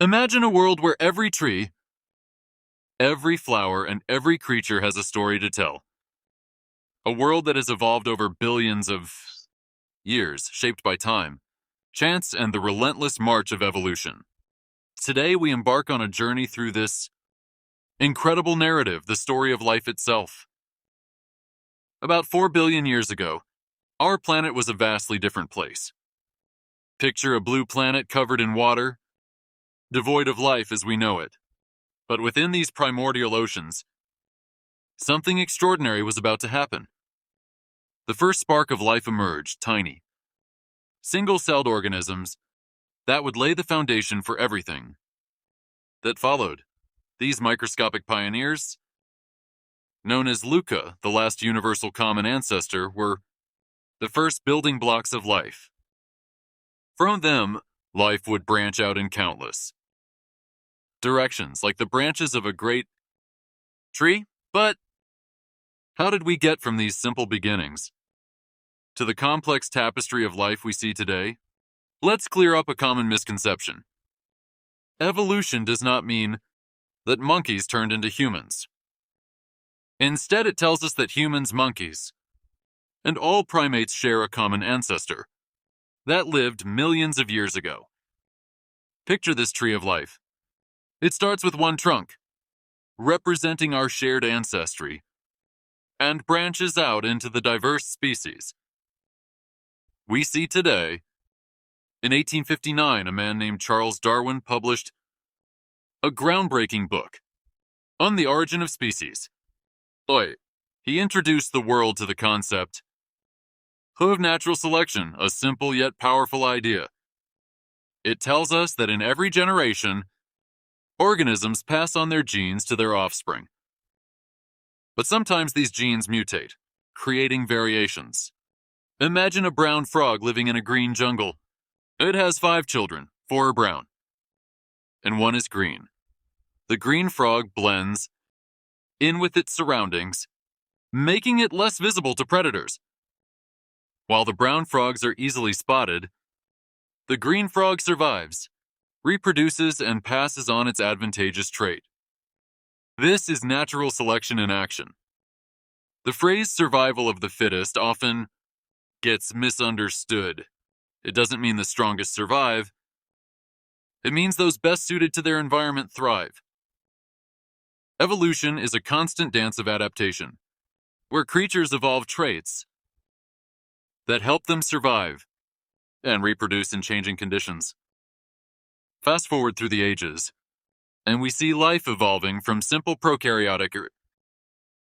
Imagine a world where every tree, every flower, and every creature has a story to tell. A world that has evolved over billions of years, shaped by time, chance, and the relentless march of evolution. Today, we embark on a journey through this incredible narrative, the story of life itself. About 4 billion years ago, our planet was a vastly different place. Picture a blue planet covered in water, devoid of life as we know it. But within these primordial oceans, something extraordinary was about to happen. The first spark of life emerged, tiny, single-celled organisms that would lay the foundation for everything that followed. These microscopic pioneers, known as LUCA, the last universal common ancestor, were the first building blocks of life. From them, life would branch out in countless directions, like the branches of a great tree. But how did we get from these simple beginnings to the complex tapestry of life we see today? Let's clear up a common misconception. Evolution does not mean that monkeys turned into humans. Instead, it tells us that humans, monkeys, and all primates share a common ancestor that lived millions of years ago. Picture this tree of life. It starts with one trunk, representing our shared ancestry, and branches out into the diverse species we see today. In 1859, a man named Charles Darwin published a groundbreaking book on the origin of species. He introduced the world to the concept of natural selection, a simple yet powerful idea. It tells us that in every generation, organisms pass on their genes to their offspring. But sometimes these genes mutate, creating variations. Imagine a brown frog living in a green jungle. It has 5 children, 4 are brown, and 1 is green. The green frog blends in with its surroundings, making it less visible to predators. While the brown frogs are easily spotted, the green frog survives, reproduces, and passes on its advantageous trait. This is natural selection in action. The phrase survival of the fittest often gets misunderstood. It doesn't mean the strongest survive. It means those best suited to their environment thrive. Evolution is a constant dance of adaptation, where creatures evolve traits that help them survive and reproduce in changing conditions. Fast forward through the ages, and we see life evolving from simple prokaryotic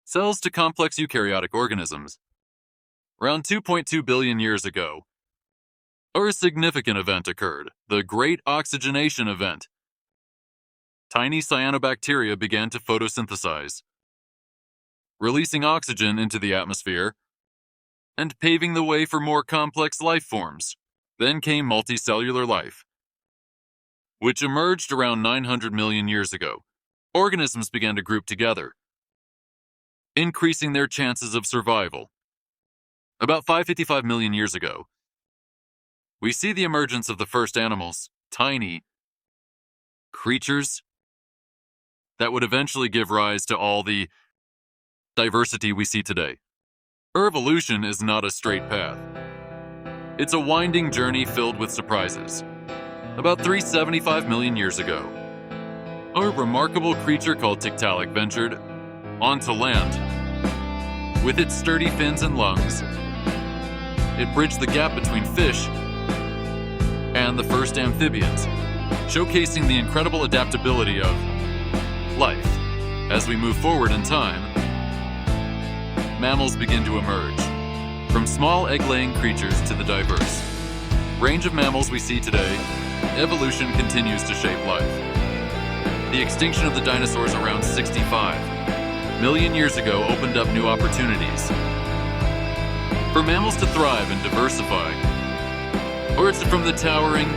cells to complex eukaryotic organisms. Around 2.2 billion years ago, a significant event occurred, the Great Oxygenation Event. Tiny cyanobacteria began to photosynthesize, releasing oxygen into the atmosphere and paving the way for more complex life forms. Then came multicellular life, which emerged around 900 million years ago. Organisms began to group together, increasing their chances of survival. About 555 million years ago, we see the emergence of the first animals, tiny creatures that would eventually give rise to all the diversity we see today. Evolution is not a straight path. It's a winding journey filled with surprises. About 375 million years ago, a remarkable creature called Tiktaalik ventured onto land. With its sturdy fins and lungs, it bridged the gap between fish and the first amphibians, showcasing the incredible adaptability of life. As we move forward in time, mammals begin to emerge, from small egg-laying creatures to the diverse range of mammals we see today. Evolution continues to shape life. The extinction of the dinosaurs around 65 million years ago opened up new opportunities for mammals to thrive and diversify. Or it's from the towering